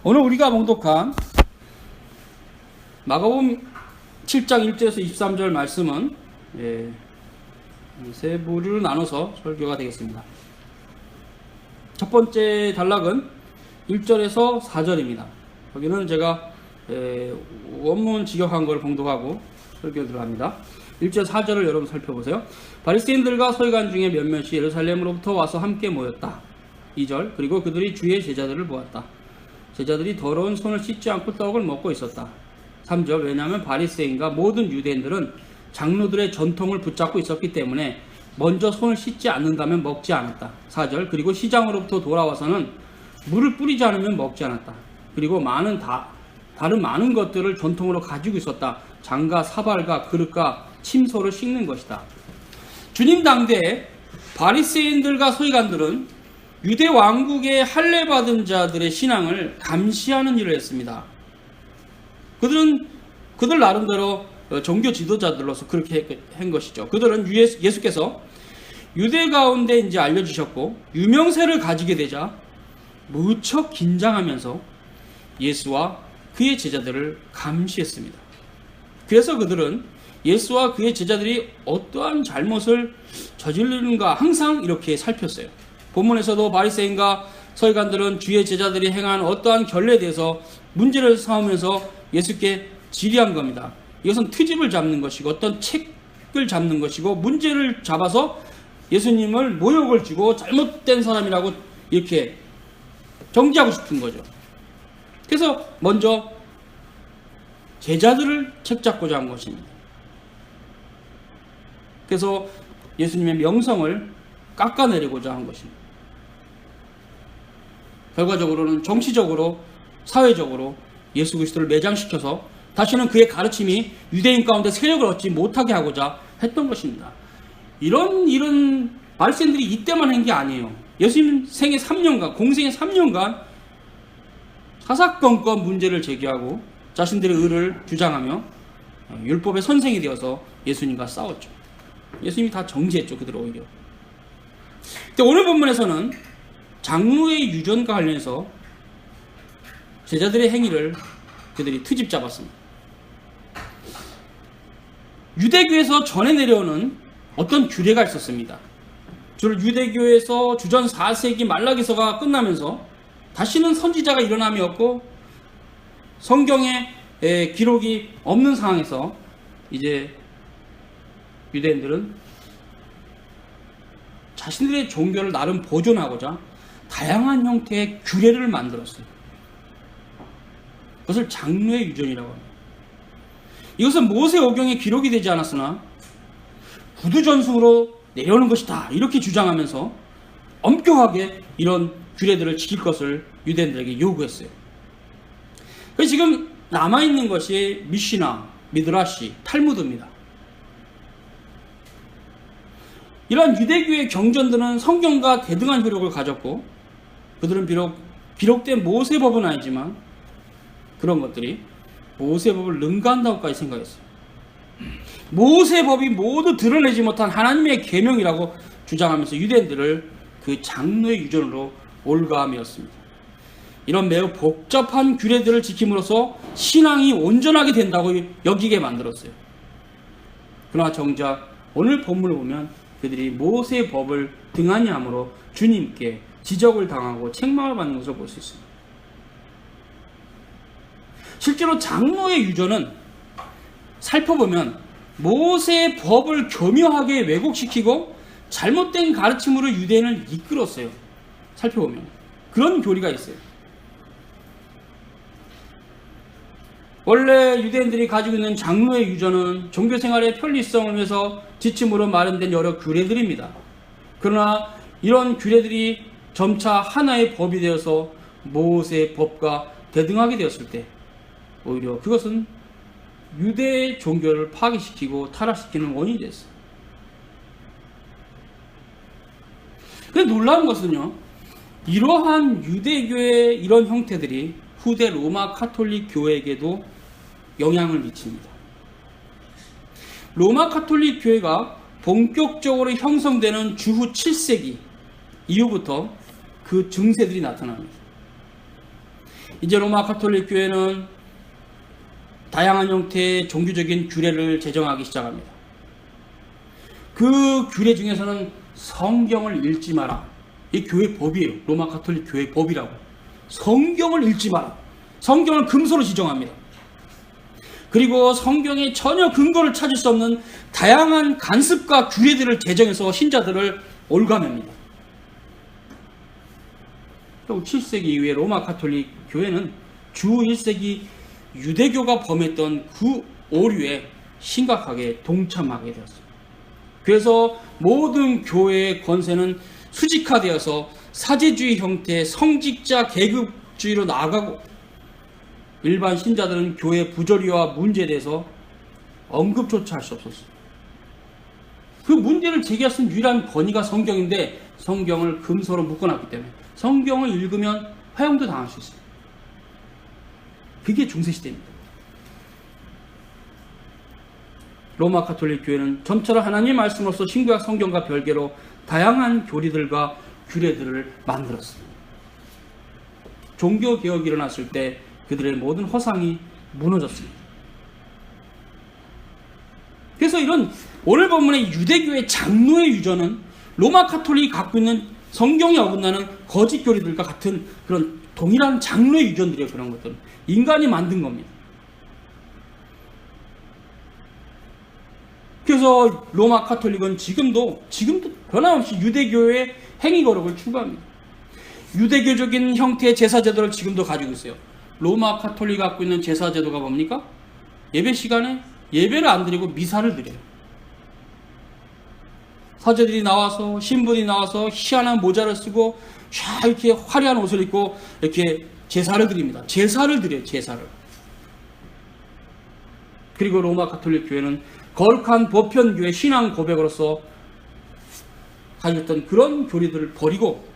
오늘 우리가 봉독한 마가복음 7장 1절에서 23절 말씀은 세 부류로 나눠서 설교가 되겠습니다. 첫 번째 단락은 1절에서 4절입니다. 여기는 제가 원문 직역한 걸 봉독하고 설교 들어갑니다. 1절 4절을 여러분 살펴보세요. 바리새인들과 서기관 중에 몇몇이 예루살렘으로부터 와서 함께 모였다. 2절 그리고 그들이 주의 제자들을 보았다. 제자들이 더러운 손을 씻지 않고 떡을 먹고 있었다. 3절 왜냐하면 바리새인과 모든 유대인들은 장로들의 전통을 붙잡고 있었기 때문에 먼저 손을 씻지 않는다면 먹지 않았다. 4절 그리고 시장으로부터 돌아와서는 물을 뿌리지 않으면 먹지 않았다. 그리고 다른 많은 것들을 전통으로 가지고 있었다. 장과 사발과 그릇과 침소를 씻는 것이다. 주님 당대에 바리새인들과 서기관들은 유대 왕국의 할례 받은 자들의 신앙을 감시하는 일을 했습니다. 그들 나름대로 종교 지도자들로서 그렇게 한 것이죠. 그들은 예수께서 유대 가운데 이제 알려주셨고 유명세를 가지게 되자 무척 긴장하면서 예수와 그의 제자들을 감시했습니다. 그래서 그들은 예수와 그의 제자들이 어떠한 잘못을 저지르는가 항상 이렇게 살폈어요. 본문에서도 바리새인과 서기관들은 주의 제자들이 행한 어떠한 결례에 대해서 문제를 삼으면서 예수께 질의한 겁니다. 이것은 트집을 잡는 것이고 어떤 책을 잡는 것이고 문제를 잡아서 예수님을 모욕을 주고 잘못된 사람이라고 이렇게 정지하고 싶은 거죠. 그래서 먼저 제자들을 책잡고자 한 것입니다. 그래서 예수님의 명성을 깎아내리고자 한 것입니다. 결과적으로는 정치적으로 사회적으로 예수 그리스도를 매장시켜서 다시는 그의 가르침이 유대인 가운데 세력을 얻지 못하게 하고자 했던 것입니다. 이런 바리새인들이 이때만 한 게 아니에요. 예수님 생애 3년간 공생애 3년간 사사건건 문제를 제기하고 자신들의 의를 주장하며 율법의 선생이 되어서 예수님과 싸웠죠. 예수님이 다 정지했죠. 그들 오히려. 근데 오늘 본문에서는 장로의 유전과 관련해서 제자들의 행위를 그들이 트집 잡았습니다. 유대교에서 전해 내려오는 어떤 규례가 있었습니다. 주로 유대교에서 주전 4세기 말라기서가 끝나면서 다시는 선지자가 일어남이 없고 성경에 기록이 없는 상황에서 이제 유대인들은 자신들의 종교를 나름 보존하고자 다양한 형태의 규례를 만들었어요. 그것을 장로의 유전이라고 합니다. 이것은 모세오경에 기록이 되지 않았으나 구두전승으로 내려오는 것이다 이렇게 주장하면서 엄격하게 이런 규례들을 지킬 것을 유대인들에게 요구했어요. 그래서 지금 남아있는 것이 미시나, 미드라시, 탈무드입니다. 이러한 유대교의 경전들은 성경과 대등한 효력을 가졌고 그들은 비록 기록된 모세법은 아니지만 그런 것들이 모세법을 능가한다고까지 생각했어요. 모세법이 모두 드러내지 못한 하나님의 계명이라고 주장하면서 유대인들을 그 장로의 유전으로 올가매었습니다. 이런 매우 복잡한 규례들을 지킴으로써 신앙이 온전하게 된다고 여기게 만들었어요. 그러나 정작 오늘 본문을 보면 그들이 모세법을 등한히 함으로 주님께 지적을 당하고 책망을 받는 것을 볼 수 있습니다. 실제로 장로의 유전은 살펴보면 모세법을 교묘하게 왜곡시키고 잘못된 가르침으로 유대인을 이끌었어요. 살펴보면 그런 교리가 있어요. 원래 유대인들이 가지고 있는 장로의 유전은 종교생활의 편리성을 위해서 지침으로 마련된 여러 규례들입니다. 그러나 이런 규례들이 점차 하나의 법이 되어서 모세의 법과 대등하게 되었을 때 오히려 그것은 유대의 종교를 파괴시키고 타락시키는 원인이 됐어요. 근데 놀라운 것은요, 이러한 유대교의 이런 형태들이 후대 로마 카톨릭 교회에게도 영향을 미칩니다. 로마 카톨릭 교회가 본격적으로 형성되는 주후 7세기 이후부터 그 증세들이 나타납니다. 이제 로마 가톨릭 교회는 다양한 형태의 종교적인 규례를 제정하기 시작합니다. 그 규례 중에서는 성경을 읽지 마라. 이 교회 법이에요. 로마 가톨릭 교회 법이라고. 성경을 읽지 마라. 성경을 금서로 지정합니다. 그리고 성경에 전혀 근거를 찾을 수 없는 다양한 간습과 규례들을 제정해서 신자들을 올가맵니다. 또 7세기 이후에 로마 가톨릭 교회는 주 1세기 유대교가 범했던 그 오류에 심각하게 동참하게 되었습니다. 그래서 모든 교회의 권세는 수직화되어서 사제주의 형태의 성직자 계급주의로 나아가고, 일반 신자들은 교회 부조리와 문제에 대해서 언급조차 할 수 없었어요. 그 문제를 제기할 수 있는 유일한 권위가 성경인데, 성경을 금서로 묶어놨기 때문에 성경을 읽으면 화형도 당할 수 있어요. 그게 중세시대입니다. 로마 가톨릭 교회는 점차로 하나님의 말씀으로서 신구약 성경과 별개로 다양한 교리들과 규례들을 만들었습니다. 종교개혁이 일어났을 때 그들의 모든 허상이 무너졌습니다. 그래서 이런 오늘 본문의 유대교의 장로의 유전은 로마 가톨릭이 갖고 있는 성경에 어긋나는 거짓 교리들과 같은 그런 동일한 장로의 유전들이에요. 그런 것들은 인간이 만든 겁니다. 그래서 로마 가톨릭은 지금도 변함없이 유대교의 행위 거룩을 추구합니다. 유대교적인 형태의 제사 제도를 지금도 가지고 있어요. 로마 가톨릭이 갖고 있는 제사 제도가 뭡니까? 예배 시간에 예배를 안 드리고 미사를 드려요. 사제들이 나와서, 신부들이 나와서 희한한 모자를 쓰고 쫙 이렇게 화려한 옷을 입고 이렇게 제사를 드립니다. 제사를 드려요. 제사를. 그리고 로마 가톨릭 교회는 거룩한 보편교회 신앙 고백으로서 가지고 있던 그런 교리들을 버리고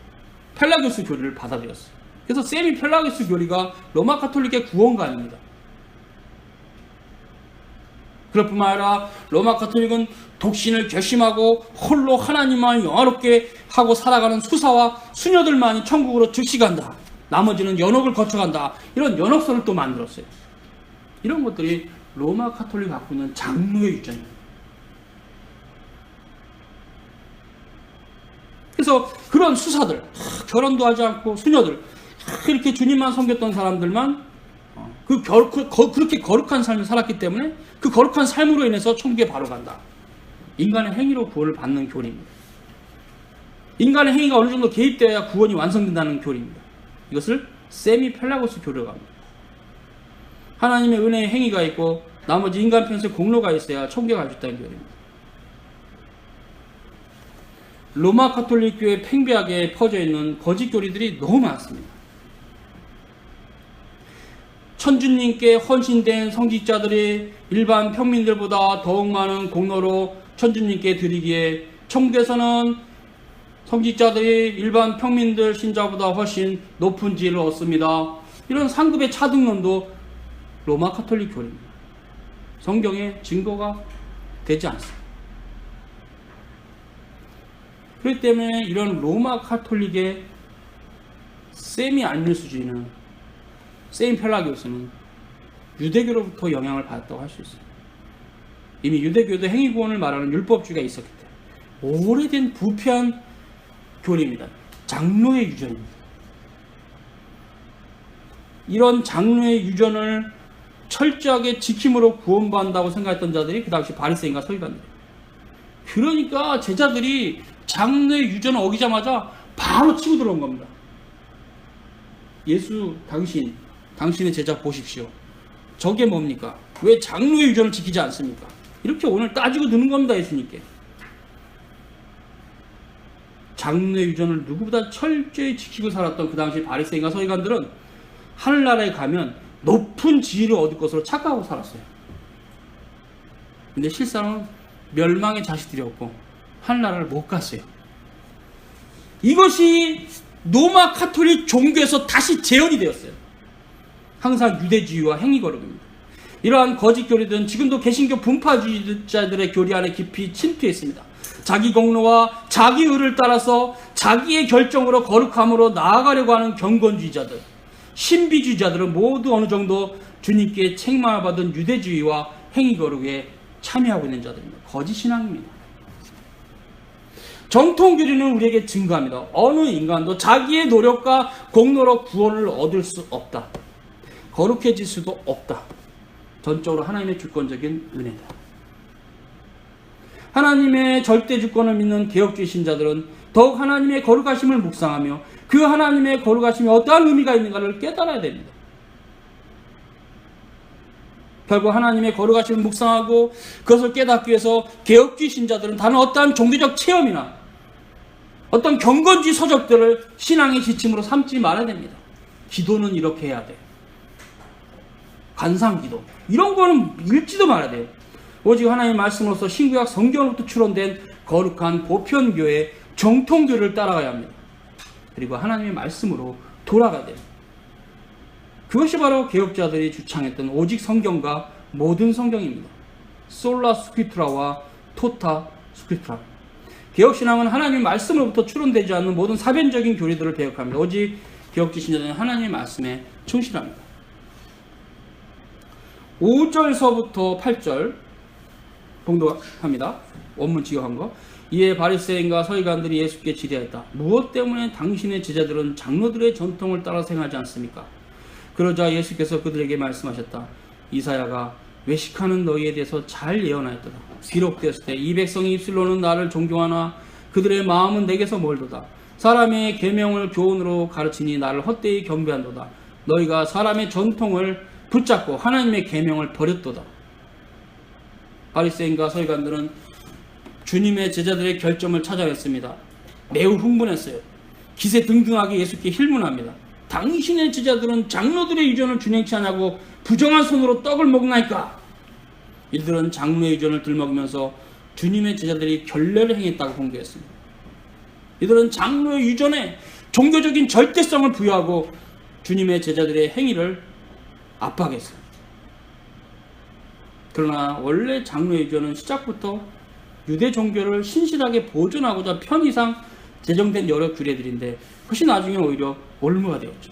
펠라기오스 교리를 받아들였어요. 그래서 세미 펠라기오스 교리가 로마 가톨릭의 구원관입니다. 그럴 뿐만 아니라 로마 가톨릭은 독신을 결심하고 홀로 하나님만 영화롭게 하고 살아가는 수사와 수녀들만이 천국으로 즉시간다. 나머지는 연옥을 거쳐간다. 이런 연옥설을 또 만들었어요. 이런 것들이 로마 가톨릭이 갖고 있는 장로의 유전입니다. 그래서 그런 수사들, 결혼도 하지 않고 수녀들, 이렇게 주님만 섬겼던 사람들만 그렇게 거룩한 삶을 살았기 때문에 그 거룩한 삶으로 인해서 천국에 바로 간다. 인간의 행위로 구원을 받는 교리입니다. 인간의 행위가 어느 정도 개입되어야 구원이 완성된다는 교리입니다. 이것을 세미 펠라고스 교리라고 합니다. 하나님의 은혜의 행위가 있고 나머지 인간 편수의 공로가 있어야 천국에 갈 수 있다는 교리입니다. 로마 가톨릭 교회 팽배하게 퍼져 있는 거짓 교리들이 너무 많습니다. 천주님께 헌신된 성직자들이 일반 평민들보다 더욱 많은 공로로 천주님께 드리기에 천국에서는 성직자들이 일반 평민들 신자보다 훨씬 높은 지위를 얻습니다. 이런 상급의 차등론도 로마 가톨릭 교리입니다. 성경에 증거가 되지 않습니다. 그렇기 때문에 이런 로마 가톨릭의 세미 안일수주의는, 세미 펠라기오스는 유대교로부터 영향을 받았다고 할 수 있습니다. 이미 유대교도 행위구원을 말하는 율법주의가 있었기 때문에 오래된 부패한 교리입니다. 장로의 유전입니다. 이런 장로의 유전을 철저하게 지킴으로 구원받는다고 생각했던 자들이 그 당시 바리새인과 서기관들이에요. 그러니까 제자들이 장로의 유전을 어기자마자 바로 치고 들어온 겁니다. 예수 당신의 제자 보십시오. 저게 뭡니까? 왜 장로의 유전을 지키지 않습니까? 이렇게 오늘 따지고 드는 겁니다. 예수님께. 장로의 유전을 누구보다 철저히 지키고 살았던 그 당시 바리새인과 서기관들은 하늘나라에 가면 높은 지위를 얻을 것으로 착각하고 살았어요. 근데 실상은 멸망의 자식들이었고 하늘나라를 못 갔어요. 이것이 로마 가톨릭 종교에서 다시 재현이 되었어요. 항상 유대주의와 행위거룩입니다. 이러한 거짓 교리들은 지금도 개신교 분파주의자들의 교리 안에 깊이 침투했습니다. 자기 공로와 자기 의를 따라서 자기의 결정으로 거룩함으로 나아가려고 하는 경건주의자들, 신비주의자들은 모두 어느 정도 주님께 책망을 받은 유대주의와 행위거룩에 참여하고 있는 자들입니다. 거짓 신앙입니다. 정통교리는 우리에게 증거합니다. 어느 인간도 자기의 노력과 공로로 구원을 얻을 수 없다. 거룩해질 수도 없다. 전적으로 하나님의 주권적인 은혜다. 하나님의 절대 주권을 믿는 개혁주의 신자들은 더욱 하나님의 거룩하심을 묵상하며 그 하나님의 거룩하심이 어떠한 의미가 있는가를 깨달아야 됩니다. 결국 하나님의 거룩하심을 묵상하고 그것을 깨닫기 위해서 개혁주의 신자들은 다른 어떠한 종교적 체험이나 어떤 경건주의 서적들을 신앙의 지침으로 삼지 말아야 됩니다. 기도는 이렇게 해야 돼. 관상기도 이런 거는 읽지도 말아야 돼요. 오직 하나님의 말씀으로서 신구약 성경으로부터 추론된 거룩한 보편교회 정통교를 따라가야 합니다. 그리고 하나님의 말씀으로 돌아가야 돼요. 그것이 바로 개혁자들이 주창했던 오직 성경과 모든 성경입니다. 솔라 스크립투라와 토타 스크립투라. 개혁신앙은 하나님의 말씀으로부터 추론되지 않는 모든 사변적인 교리들을 배역합니다. 오직 개혁주의 신자들은 하나님의 말씀에 충실합니다. 5절서부터 8절 봉독합니다. 원문 직역한 거. 이에 바리새인과 서기관들이 예수께 질의하였다. 무엇 때문에 당신의 제자들은 장로들의 전통을 따라 행하지 않습니까? 그러자 예수께서 그들에게 말씀하셨다. 이사야가 외식하는 너희에 대해서 잘 예언하였도다. 기록되었을 때 이 백성이 입술로는 나를 존경하나 그들의 마음은 내게서 멀도다. 사람의 계명을 교훈으로 가르치니 나를 헛되이 경배한도다. 너희가 사람의 전통을 붙잡고 하나님의 계명을 버렸도다. 바리새인과 서기관들은 주님의 제자들의 결점을 찾아냈습니다. 매우 흥분했어요. 기세등등하게 예수께 힐문합니다. 당신의 제자들은 장로들의 유전을 준행치 않냐고 부정한 손으로 떡을 먹나이까? 이들은 장로의 유전을 들먹이면서 주님의 제자들이 결례를 행했다고 공개했습니다. 이들은 장로의 유전에 종교적인 절대성을 부여하고 주님의 제자들의 행위를 압박했어요. 그러나 원래 장로의 유전은 시작부터 유대 종교를 신실하게 보존하고자 편의상 제정된 여러 규례들인데 그것이 나중에 오히려 올무가 되었죠.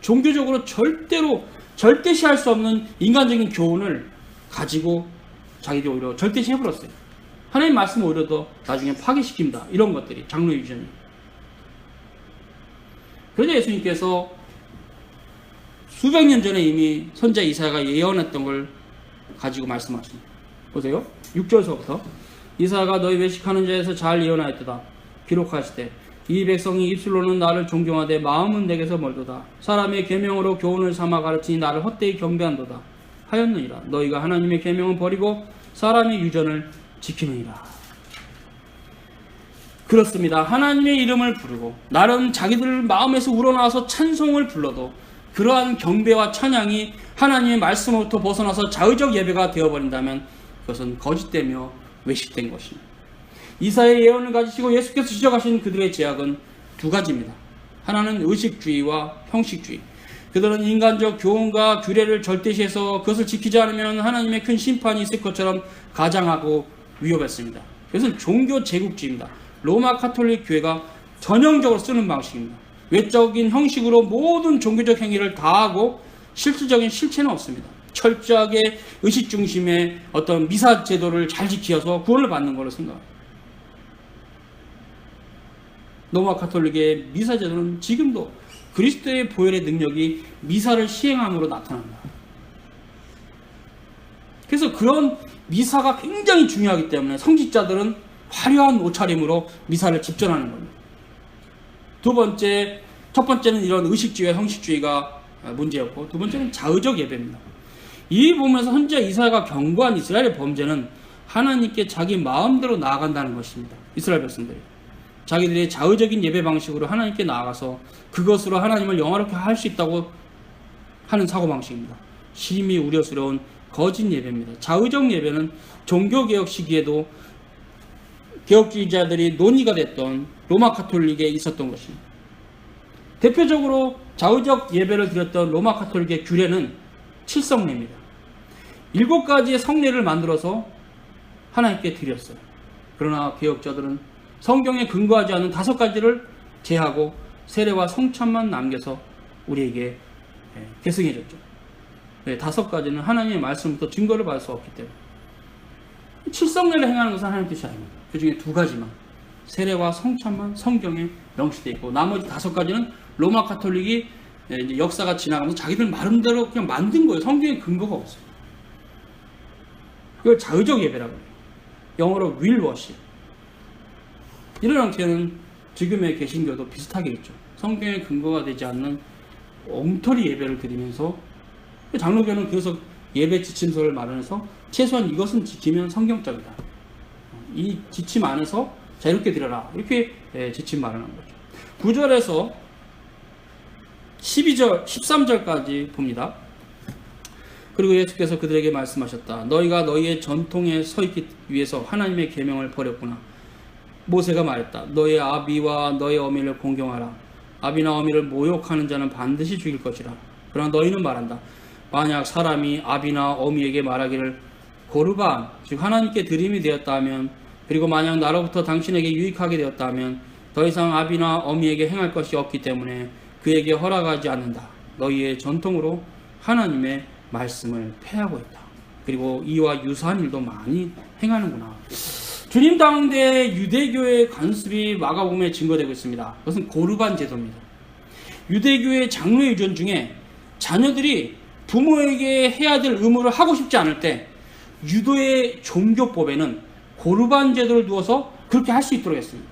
종교적으로 절대로 절대시할 수 없는 인간적인 교훈을 가지고 자기들이 오히려 절대시해버렸어요. 하나님 말씀을 오히려 더 나중에 파괴시킵니다. 이런 것들이 장로의 유전이. 그러자 예수님께서 수백 년 전에 이미 선지자 이사야가 예언했던 걸 가지고 말씀하십니다. 보세요. 6절서부터 이사야가 너희 외식하는 자에서 잘 예언하였도다. 기록하시되 이 백성이 입술로는 나를 존경하되 마음은 내게서 멀도다. 사람의 계명으로 교훈을 삼아 가르치니 나를 헛되이 경배한도다 하였느니라. 너희가 하나님의 계명을 버리고 사람의 유전을 지키느니라. 그렇습니다. 하나님의 이름을 부르고 나름 자기들 마음에서 우러나와서 찬송을 불러도 그러한 경배와 찬양이 하나님의 말씀으로부터 벗어나서 자의적 예배가 되어버린다면 그것은 거짓되며 외식된 것입니다. 이사야의 예언을 가지시고 예수께서 지적하신 그들의 제약은 두 가지입니다. 하나는 의식주의와 형식주의. 그들은 인간적 교훈과 규례를 절대시해서 그것을 지키지 않으면 하나님의 큰 심판이 있을 것처럼 가장하고 위협했습니다. 그것은 종교 제국주의입니다. 로마 카톨릭 교회가 전형적으로 쓰는 방식입니다. 외적인 형식으로 모든 종교적 행위를 다하고 실질적인 실체는 없습니다. 철저하게 의식 중심의 어떤 미사 제도를 잘 지켜서 구원을 받는 걸로 생각합니다. 로마 카톨릭의 미사 제도는 지금도 그리스도의 보혈의 능력이 미사를 시행함으로 나타납니다. 그래서 그런 미사가 굉장히 중요하기 때문에 성직자들은 화려한 옷차림으로 미사를 집전하는 겁니다. 첫 번째는 이런 의식주의와 형식주의가 문제였고, 두 번째는 자의적 예배입니다. 이 부분에서 선지자 이사야가 경고한 이스라엘의 범죄는 하나님께 자기 마음대로 나아간다는 것입니다. 이스라엘 백성들이 자기들의 자의적인 예배 방식으로 하나님께 나아가서 그것으로 하나님을 영화롭게 할 수 있다고 하는 사고방식입니다. 심히 우려스러운 거짓 예배입니다. 자의적 예배는 종교개혁 시기에도 개혁주의자들이 논의가 됐던 로마 카톨릭에 있었던 것입니다. 대표적으로 자의적 예배를 드렸던 로마 카톨릭의 규례는 칠성례입니다. 7가지의 성례를 만들어서 하나님께 드렸어요. 그러나 개혁자들은 성경에 근거하지 않은 5가지를 제하고 세례와 성찬만 남겨서 우리에게 계승해졌죠. 5가지는 하나님의 말씀부터 증거를 받을 수 없기 때문에. 칠성례를 행하는 것은 하나님 뜻이 아닙니다. 그 중에 2가지만, 세례와 성찬만 성경에 명시되어 있고, 나머지 5가지는 로마 가톨릭이 이제 역사가 지나가면서 자기들 나름대로 그냥 만든 거예요. 성경에 근거가 없어요. 이걸 자의적 예배라고 해요. 영어로 will worship. 이런 형태는 지금의 개신교도 비슷하게 있죠. 성경에 근거가 되지 않는 엉터리 예배를 드리면서, 장로교는 그래서 예배 지침서를 마련해서 최소한 이것은 지키면 성경적이다. 이 지침 안에서 자유롭게 드려라. 이렇게 지침 마련한 거죠. 9절에서 12절, 13절까지 봅니다. 그리고 예수께서 그들에게 말씀하셨다. 너희가 너희의 전통에 서 있기 위해서 하나님의 계명을 버렸구나. 모세가 말했다. 너의 아비와 너의 어미를 공경하라. 아비나 어미를 모욕하는 자는 반드시 죽일 것이라. 그러나 너희는 말한다. 만약 사람이 아비나 어미에게 말하기를 고르반, 즉 하나님께 드림이 되었다 하면, 그리고 만약 나로부터 당신에게 유익하게 되었다 하면 더 이상 아비나 어미에게 행할 것이 없기 때문에 그에게 허락하지 않는다. 너희의 전통으로 하나님의 말씀을 폐하고 있다. 그리고 이와 유사한 일도 많이 행하는구나. 주님 당대 유대교의 관습이 마가복음에 증거되고 있습니다. 그것은 고르반 제도입니다. 유대교의 장로 유전 중에 자녀들이 부모에게 해야 될 의무를 하고 싶지 않을 때 유도의 종교법에는 고르반 제도를 두어서 그렇게 할 수 있도록 했습니다.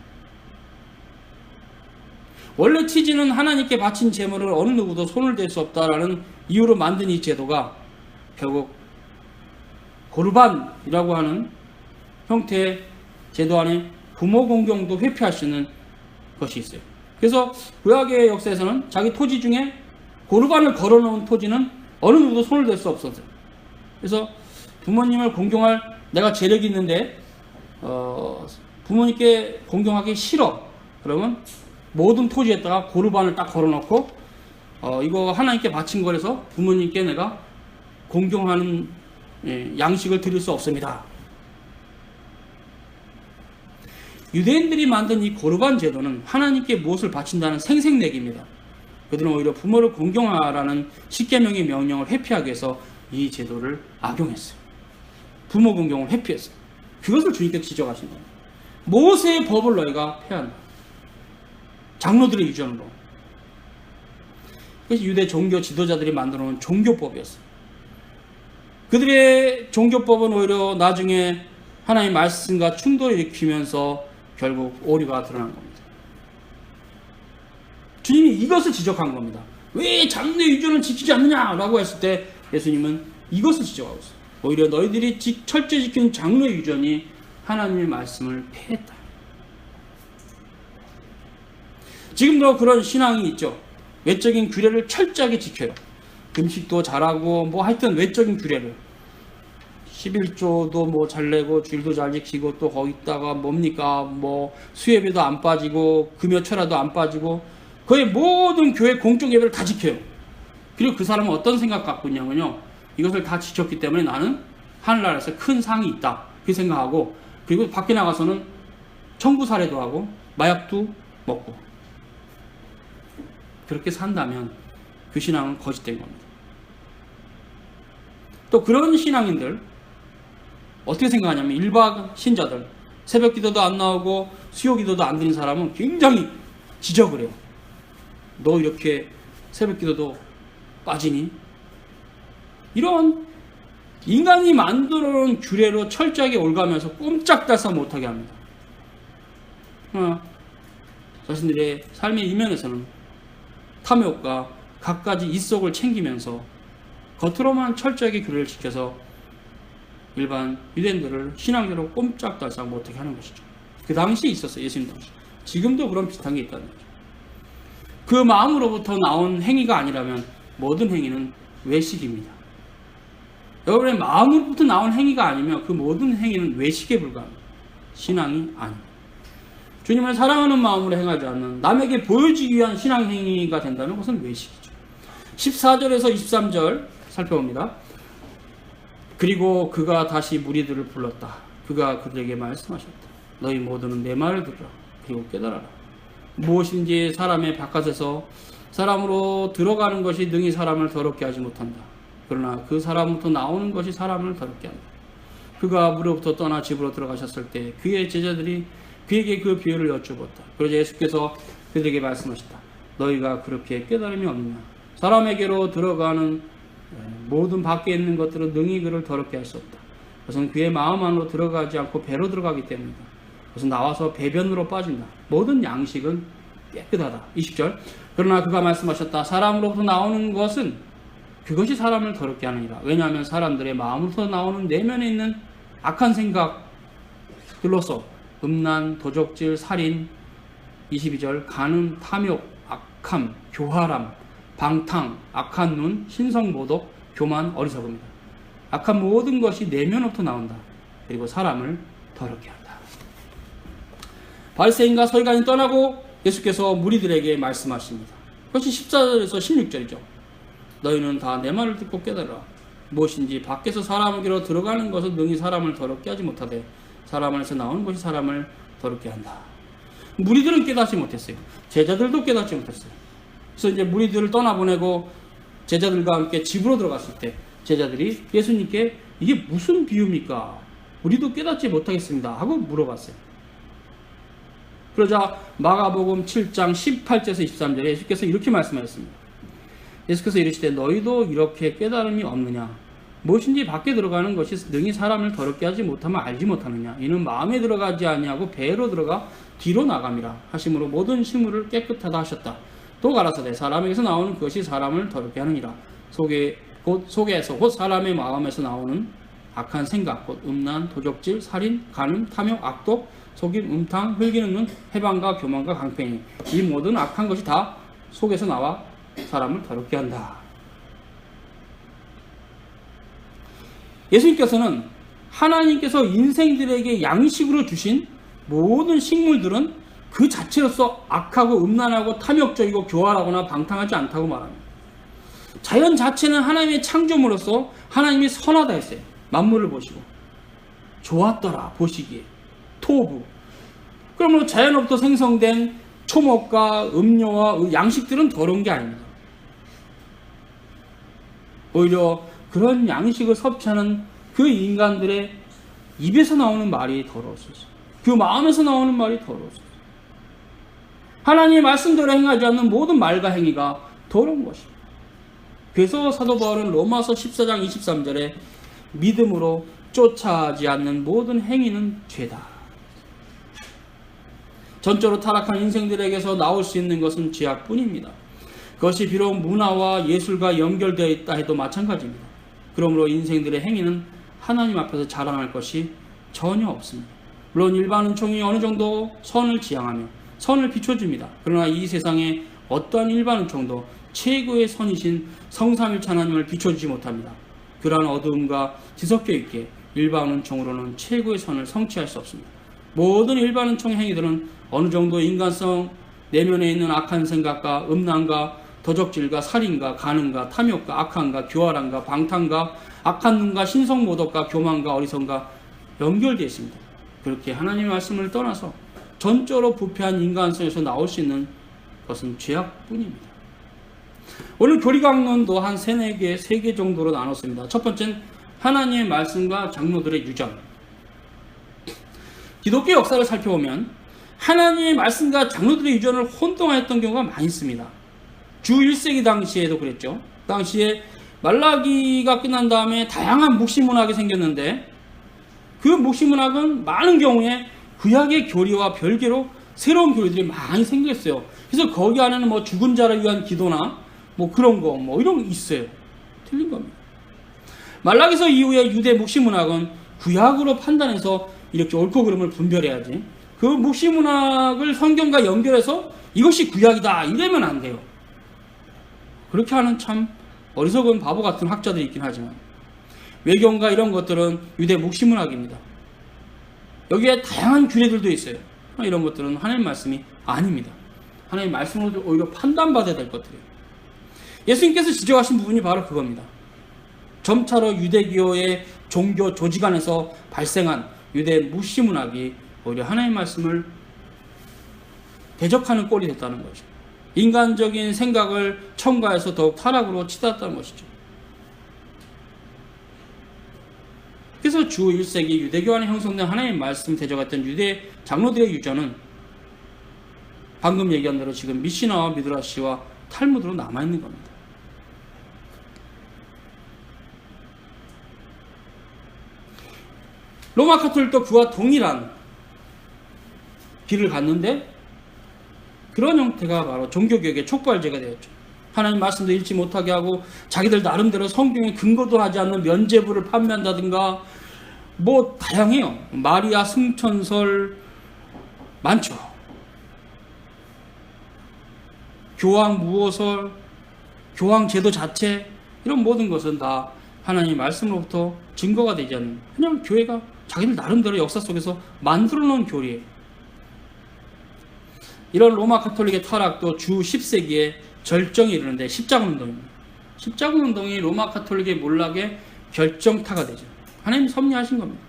원래 취지는 하나님께 바친 제물을 어느 누구도 손을 댈 수 없다라는 이유로 만든 이 제도가 결국 고르반이라고 하는 형태의 제도 안에 부모 공경도 회피할 수 있는 것이 있어요. 그래서 구약의 역사에서는 자기 토지 중에 고르반을 걸어놓은 토지는 어느 누구도 손을 댈 수 없었어요. 그래서 부모님을 공경할 내가 재력이 있는데 부모님께 공경하기 싫어. 그러면 모든 토지에다가 고르반을 딱 걸어놓고 이거 하나님께 바친 거라서 부모님께 내가 공경하는 양식을 드릴 수 없습니다. 유대인들이 만든 이 고르반 제도는 하나님께 무엇을 바친다는 생색내기입니다. 그들은 오히려 부모를 공경하라는 십계명의 명령을 회피하기 위해서 이 제도를 악용했어요. 부모 공경을 회피했어요. 그것을 주님께서 지적하신 겁니다. 모세의 법을 너희가 폐한다. 장로들의 유전으로. 그것이 유대 종교 지도자들이 만들어 놓은 종교법이었어요. 그들의 종교법은 오히려 나중에 하나님의 말씀과 충돌을 일으키면서 결국 오류가 드러난 겁니다. 주님이 이것을 지적한 겁니다. 왜 장로의 유전을 지키지 않느냐라고 했을 때 예수님은 이것을 지적하고 있어요. 오히려 너희들이 철저히 지키는 장로의 유전이 하나님의 말씀을 폐했다. 지금도 그런 신앙이 있죠. 외적인 규례를 철저하게 지켜요. 금식도 잘하고 뭐 하여튼 외적인 규례를 11조도 뭐 잘 내고 주일도 잘 지키고 또 거기다가 뭡니까 뭐 수예배도 안 빠지고 금요철야도 안 빠지고 거의 모든 교회 공적 예배를 다 지켜요. 그리고 그 사람은 어떤 생각 갖고 있냐면요, 이것을 다 지켰기 때문에 나는 하늘나라에서 큰 상이 있다 그 생각하고, 그리고 밖에 나가서는 청부 살해도 하고 마약도 먹고, 그렇게 산다면 그 신앙은 거짓된 겁니다. 또 그런 신앙인들 어떻게 생각하냐면, 일반 신자들 새벽 기도도 안 나오고 수요 기도도 안 드린 사람은 굉장히 지적을 해요. 너 이렇게 새벽 기도도 빠지니? 이런 인간이 만들어 놓은 규례로 철저하게 올가면서 꼼짝달싹 못하게 합니다. 자신들의 삶의 이면에서는 탐욕과 갖가지 이속을 챙기면서 겉으로만 철저하게 규례를 지켜서 일반 유대인들을 신앙적으로 꼼짝달싹 못하게 하는 것이죠. 그 당시에 있었어요. 예수님 당시. 지금도 그런 비슷한 게 있다는 거죠. 그 마음으로부터 나온 행위가 아니라면 모든 행위는 외식입니다. 여러분의 마음으로부터 나온 행위가 아니면 그 모든 행위는 외식에 불과합니다. 신앙이 아닙니다. 주님을 사랑하는 마음으로 행하지 않는, 남에게 보여지기 위한 신앙 행위가 된다면 그것은 외식이죠. 14절에서 23절 살펴봅니다. 그리고 그가 다시 무리들을 불렀다. 그가 그들에게 말씀하셨다. 너희 모두는 내 말을 들으라. 그리고 깨달아라. 무엇인지 사람의 바깥에서 사람으로 들어가는 것이 능히 사람을 더럽게 하지 못한다. 그러나 그 사람부터 나오는 것이 사람을 더럽게 한다. 그가 무로부터 떠나 집으로 들어가셨을 때 그의 제자들이 그에게 그 비유를 여쭈었다. 그러자 예수께서 그들에게 말씀하셨다. 너희가 그렇게 깨달음이 없느냐? 사람에게로 들어가는 모든 밖에 있는 것들은 능히 그를 더럽게 할 수 없다. 그것은 그의 마음 안으로 들어가지 않고 배로 들어가기 때문이다. 그것은 나와서 배변으로 빠진다. 모든 양식은 깨끗하다. 20절. 그러나 그가 말씀하셨다. 사람으로부터 나오는 것은 그것이 사람을 더럽게 하느니라. 왜냐하면 사람들의 마음으로부터 나오는 내면에 있는 악한 생각들로서 음란, 도적질, 살인, 22절, 간음, 탐욕, 악함, 교활함, 방탕, 악한 눈, 신성모독, 교만, 어리석음이다. 악한 모든 것이 내면으로부터 나온다. 그리고 사람을 더럽게 한다. 바리새인과 서기관이 떠나고 예수께서 무리들에게 말씀하십니다. 그것이 14절에서 16절이죠. 너희는 다 내 말을 듣고 깨달으라. 무엇인지 밖에서 사람에게로 들어가는 것은 능히 사람을 더럽게 하지 못하되 사람 안에서 나오는 것이 사람을 더럽게 한다. 무리들은 깨닫지 못했어요. 제자들도 깨닫지 못했어요. 그래서 이제 무리들을 떠나보내고 제자들과 함께 집으로 들어갔을 때 제자들이 예수님께 이게 무슨 비유입니까? 우리도 깨닫지 못하겠습니다 하고 물어봤어요. 그러자 마가복음 7장 18절에서 23절에 예수께서 이렇게 말씀하셨습니다. 예수께서 이르시되 너희도 이렇게 깨달음이 없느냐? 무엇인지 밖에 들어가는 것이 능히 사람을 더럽게 하지 못하면 알지 못하느냐? 이는 마음에 들어가지 아니하고 배로 들어가 뒤로 나감이라 하심으로 모든 식물을 깨끗하다 하셨다. 또 가라사대 사람에게서 나오는 그것이 사람을 더럽게 하느니라. 속에서 곧 사람의 마음에서 나오는 악한 생각, 곧 음란, 도적질, 살인, 간음, 탐욕, 악독, 속임, 음탕, 흘기는 눈, 해방과 교만과 강패니 이 모든 악한 것이 다 속에서 나와 사람을 더럽게 한다. 예수님께서는 하나님께서 인생들에게 양식으로 주신 모든 식물들은 그 자체로서 악하고 음란하고 탐욕적이고 교활하거나 방탕하지 않다고 말합니다. 자연 자체는 하나님의 창조물로서 하나님이 선하다 했어요. 만물을 보시고 좋았더라 보시기에 토부. 그러므로 자연으로부터 생성된 초목과 음료와 양식들은 더러운 게 아닙니다. 오히려 그런 양식을 섭취하는 그 인간들의 입에서 나오는 말이 더러웠었어요. 그 마음에서 나오는 말이 더러웠었어요. 하나님의 말씀대로 행하지 않는 모든 말과 행위가 더러운 것입니다. 그래서 사도 바울은 로마서 14장 23절에 믿음으로 쫓아하지 않는 모든 행위는 죄다. 전적으로 타락한 인생들에게서 나올 수 있는 것은 죄악뿐입니다. 그것이 비록 문화와 예술과 연결되어 있다 해도 마찬가지입니다. 그러므로 인생들의 행위는 하나님 앞에서 자랑할 것이 전혀 없습니다. 물론 일반 은총이 어느 정도 선을 지향하며 선을 비춰줍니다. 그러나 이 세상에 어떠한 일반 은총도 최고의 선이신 성삼일체 하나님을 비춰주지 못합니다. 그러한 어두움과 뒤섞여 있기에 일반 은총으로는 최고의 선을 성취할 수 없습니다. 모든 일반 은총의 행위들은 어느 정도 인간성 내면에 있는 악한 생각과 음란과 도적질과 살인과 간음과 탐욕과 악함과 교활함과 방탕과 악한 눈과 신성모독과 교만과 어리석음과 연결되어 있습니다. 그렇게 하나님의 말씀을 떠나서 전적으로 부패한 인간성에서 나올 수 있는 것은 죄악뿐입니다. 오늘 교리강론도 한 3개 정도로 나눴습니다. 첫 번째는 하나님의 말씀과 장로들의 유전. 기독교 역사를 살펴보면 하나님의 말씀과 장로들의 유전을 혼동하였던 경우가 많이 있습니다. 주 1세기 당시에도 그랬죠. 당시에 말라기가 끝난 다음에 다양한 묵시문학이 생겼는데 그 묵시문학은 많은 경우에 구약의 교리와 별개로 새로운 교리들이 많이 생겼어요. 그래서 거기 안에는 뭐 죽은 자를 위한 기도나 뭐 그런 거 뭐 이런 거 있어요. 틀린 겁니다. 말라기서 이후에 유대 묵시문학은 구약으로 판단해서 이렇게 옳고 그름을 분별해야지 그 묵시문학을 성경과 연결해서 이것이 구약이다 이러면 안 돼요. 그렇게 하는 참 어리석은 바보 같은 학자들이 있긴 하지만 외경과 이런 것들은 유대 묵시문학입니다. 여기에 다양한 규례들도 있어요. 이런 것들은 하나님 말씀이 아닙니다. 하나님 말씀으로 오히려 판단받아야 될 것들이에요. 예수님께서 지적하신 부분이 바로 그겁니다. 점차로 유대교의 종교 조직 안에서 발생한 유대 묵시문학이 오히려 하나님 말씀을 대적하는 꼴이 됐다는 거죠. 인간적인 생각을 첨가해서 더욱 타락으로 치닫았다는 것이죠. 그래서 주 1세기 유대교 안에 형성된 하나님의 말씀 대적했던 유대 장로들의 유전은 방금 얘기한 대로 지금 미시나와 미드라시와 탈무드로 남아있는 겁니다. 로마 카톨릭도 그와 동일한 길을 갔는데 그런 형태가 바로 종교개혁의 촉발제가 되었죠. 하나님 말씀도 읽지 못하게 하고 자기들 나름대로 성경에 근거도 하지 않는 면죄부를 판매한다든가 뭐 다양해요. 마리아 승천설 많죠. 교황 무호설, 교황 제도 자체 이런 모든 것은 다 하나님의 말씀으로부터 증거가 되지 않는 그냥 교회가 자기들 나름대로 역사 속에서 만들어 놓은 교리예요. 이런 로마 카톨릭의 타락도 주 10세기에 절정에 이르는데 십자군운동입니다. 십자군운동이 로마 카톨릭의 몰락의 결정타가 되죠. 하나님이 섭리하신 겁니다.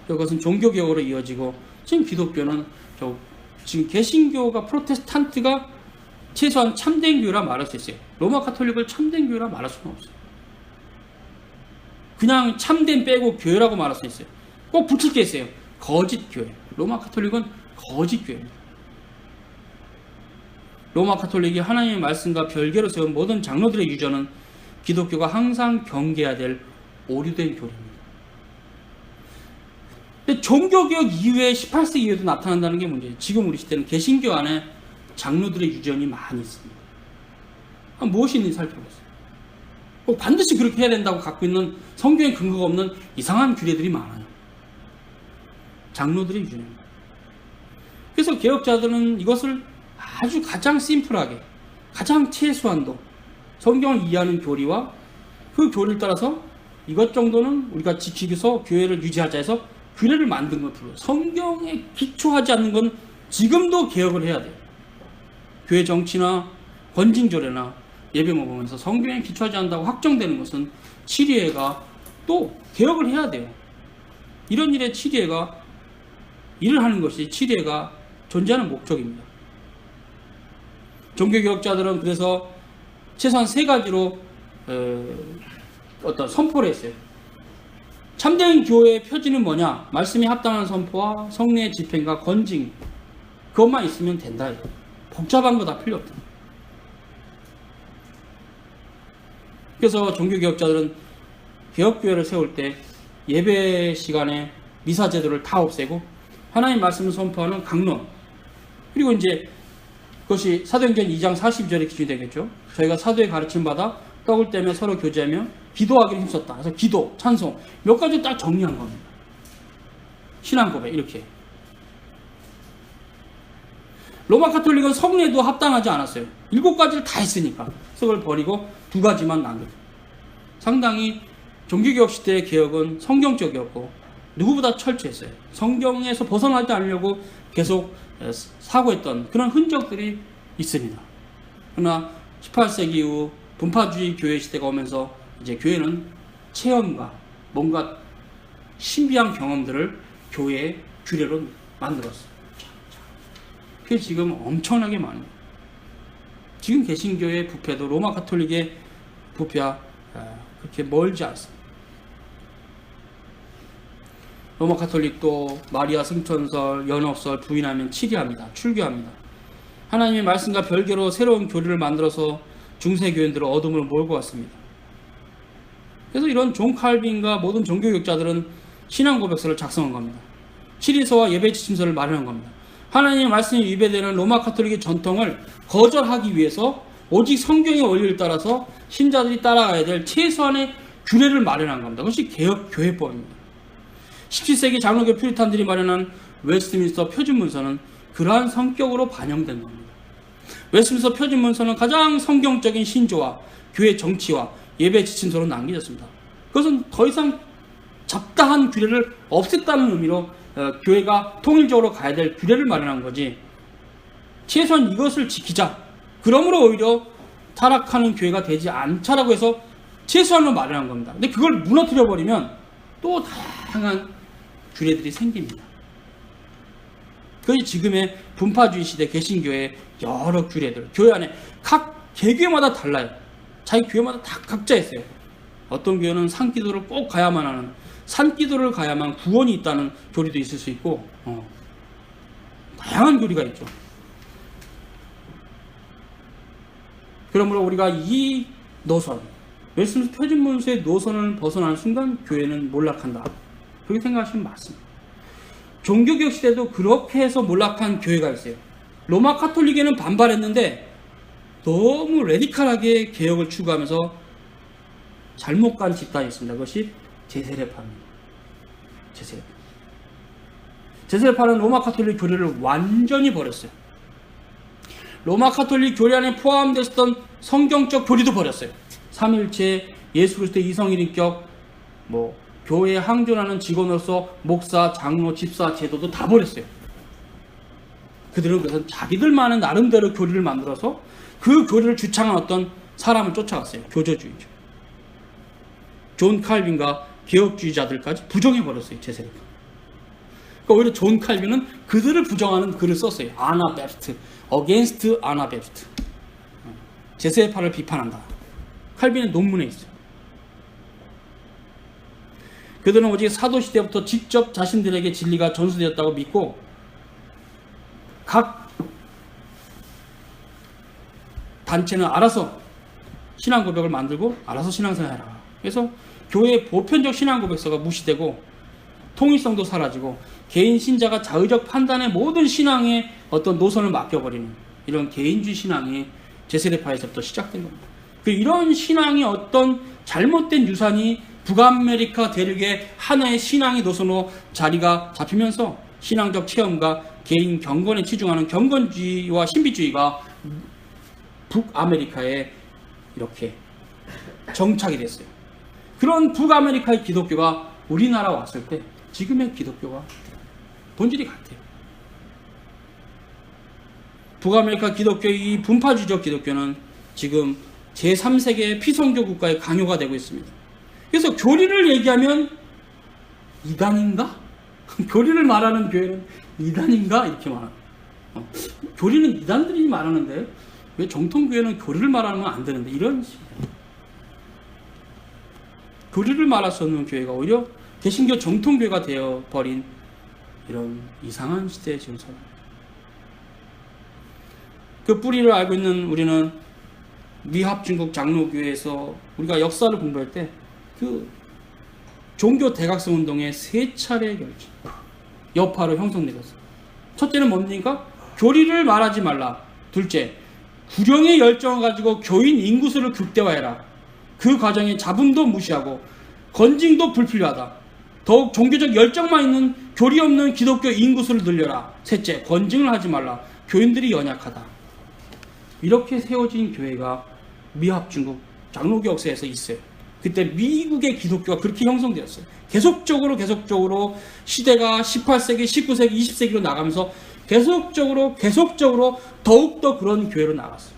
그것은 종교개혁으로 이어지고 지금 기독교는 지금 개신교가 프로테스탄트가 최소한 참된 교회라 말할 수 있어요. 로마 카톨릭을 참된 교회라 말할 수는 없어요. 그냥 참된 빼고 교회라고 말할 수 있어요. 꼭 붙일 게 있어요. 거짓 교회. 로마 카톨릭은 거짓 교회입니다. 로마 카톨릭이 하나님의 말씀과 별개로 세운 모든 장로들의 유전은 기독교가 항상 경계해야 될 오류된 교리입니다. 근데 종교개혁 이후에 18세기 이후에도 나타난다는 게 문제예요. 지금 우리 시대는 개신교 안에 장로들의 유전이 많이 있습니다. 무엇이 있는지 살펴보세요. 꼭 반드시 그렇게 해야 된다고 갖고 있는 성경에 근거가 없는 이상한 규례들이 많아요. 장로들의 유전입니다. 그래서 개혁자들은 이것을 아주 가장 심플하게 가장 최소한도 성경을 이해하는 교리와 그 교리를 따라서 이것 정도는 우리가 지키기서 교회를 유지하자 해서 규례를 만든 것으로 성경에 기초하지 않는 건 지금도 개혁을 해야 돼요. 교회 정치나 권징조례나 예배 모범에서 성경에 기초하지 않는다고 확정되는 것은 치리회가 또 개혁을 해야 돼요. 이런 일에 치리회가 일을 하는 것이 치리회가 존재하는 목적입니다. 종교개혁자들은 그래서 최소한 세 가지로 어떤 선포를 했어요. 참된 교회의 표지는 뭐냐? 말씀이 합당한 선포와 성례의 집행과 건징 그것만 있으면 된다. 복잡한 거 다 필요 없다. 그래서 종교개혁자들은 개혁교회를 세울 때 예배 시간에 미사 제도를 다 없애고 하나님 말씀을 선포하는 강론 그리고 이제 그것이 사도행전 2장 42절에 기준이 되겠죠. 저희가 사도의 가르침 받아 떡을 떼며 서로 교제하며 기도하기를 힘썼다. 그래서 기도, 찬송 몇 가지 딱 정리한 겁니다. 신앙 고백 이렇게. 로마 카톨릭은 성례도 합당하지 않았어요. 7가지를 다 했으니까. 그걸 버리고 2가지만 남겼어요. 상당히 종교개혁 시대의 개혁은 성경적이었고 누구보다 철저했어요. 성경에서 벗어나지 않으려고 계속 사고했던 그런 흔적들이 있습니다. 그러나 18세기 이후 분파주의 교회 시대가 오면서 이제 교회는 체험과 뭔가 신비한 경험들을 교회의 규례로 만들었어요. 그게 지금 엄청나게 많아요. 지금 개신교의 부패도 로마 카톨릭의 부패와 그렇게 멀지 않습니다. 로마 카톨릭도 마리아 승천설, 연합설 부인하면 치리합니다. 출교합니다. 하나님의 말씀과 별개로 새로운 교리를 만들어서 중세교인들을 어둠으로 몰고 왔습니다. 그래서 이런 존 칼빈과 모든 종교개혁자들은 신앙 고백서를 작성한 겁니다. 치리서와 예배 지침서를 마련한 겁니다. 하나님의 말씀이 위배되는 로마 카톨릭의 전통을 거절하기 위해서 오직 성경의 원리를 따라서 신자들이 따라가야 될 최소한의 규례를 마련한 겁니다. 그것이 개혁교회법입니다. 17세기 장로교 퓨리탄들이 마련한 웨스트민스터 표준문서는 그러한 성격으로 반영된 겁니다. 웨스트민스터 표준문서는 가장 성경적인 신조와 교회 정치와 예배 지침서로 남겨졌습니다. 그것은 더 이상 잡다한 규례를 없앴다는 의미로 교회가 통일적으로 가야 될 규례를 마련한 거지 최소한 이것을 지키자 그러므로 오히려 타락하는 교회가 되지 않자라고 해서 최소한으로 마련한 겁니다. 근데 그걸 무너뜨려 버리면 또 다양한 규례들이 생깁니다. 그것이 지금의 분파주의 시대 개신교의 여러 규례들, 교회 안에 각 개교회마다 달라요. 자기 교회마다 다 각자 있어요. 어떤 교회는 산기도를 꼭 가야만 하는, 산기도를 가야만 구원이 있다는 교리도 있을 수 있고, 다양한 교리가 있죠. 그러므로 우리가 이 노선, 웨스민스터 표준문서의 노선을 벗어나는 순간 교회는 몰락한다. 그렇게 생각하시면 맞습니다. 종교개혁 시대도 그렇게 해서 몰락한 교회가 있어요. 로마 카톨릭에는 반발했는데 너무 레디칼하게 개혁을 추구하면서 잘못 간 집단이 있습니다. 그것이 제세례파입니다. 제세례파는 로마 카톨릭 교리를 완전히 버렸어요. 로마 카톨릭 교리 안에 포함됐던 성경적 교리도 버렸어요. 삼일체, 예수 그리스도의 이성일인격, 교회에 항존하는 직원으로서 목사, 장로, 집사 제도도 다 버렸어요. 그들은 그래서 자기들만의 나름대로 교리를 만들어서 그 교리를 주창한 어떤 사람을 쫓아갔어요. 교조주의죠. 존 칼빈과 개혁주의자들까지 부정해버렸어요. 제세례파. 그러니까 오히려 존 칼빈은 그들을 부정하는 글을 썼어요. 아나베프트, against 아나베프트. 제세례파를 비판한다. 칼빈의 논문에 있어요. 그들은 오직 사도시대부터 직접 자신들에게 진리가 전수되었다고 믿고 각 단체는 알아서 신앙 고백을 만들고 알아서 신앙생활해라. 그래서 교회의 보편적 신앙 고백서가 무시되고 통일성도 사라지고 개인 신자가 자의적 판단에 모든 신앙의 어떤 노선을 맡겨버리는 이런 개인주의 신앙이 제세례파에서부터 시작된 겁니다. 이런 신앙이 어떤 잘못된 유산이 북아메리카 대륙의 하나의 신앙의 노선으로 자리가 잡히면서 신앙적 체험과 개인 경건에 치중하는 경건주의와 신비주의가 북아메리카에 이렇게 정착이 됐어요. 그런 북아메리카의 기독교가 우리나라 왔을 때 지금의 기독교와 본질이 같아요. 북아메리카 기독교의 이 분파주의적 기독교는 지금 제3세계의 피선교 국가의 강요가 되고 있습니다. 그래서 교리를 얘기하면 이단인가? 교리를 말하는 교회는 이단인가? 이렇게 말합니다. 교리는 이단들이 말하는데 왜 정통교회는 교리를 말하면 안 되는데 이런 식이에요. 교리를 말할 수 없는 교회가 오히려 개신교 정통교회가 되어버린 이런 이상한 시대에 지금 살아요. 그 뿌리를 알고 있는 우리는 미합중국 장로교회에서 우리가 역사를 공부할 때 그 종교 대각성 운동의 3차례 결정 여파로 형성되었어요. 첫째는 뭡니까? 교리를 말하지 말라. 둘째, 구령의 열정을 가지고 교인 인구수를 극대화해라. 그 과정에 자분도 무시하고 건징도 불필요하다. 더욱 종교적 열정만 있는 교리 없는 기독교 인구수를 늘려라. 셋째, 건징을 하지 말라. 교인들이 연약하다. 이렇게 세워진 교회가 미합중국 장로교 역사에서 있어요. 그때 미국의 기독교가 그렇게 형성되었어요. 계속적으로 시대가 18세기, 19세기, 20세기로 나가면서 계속적으로 더욱더 그런 교회로 나갔어요.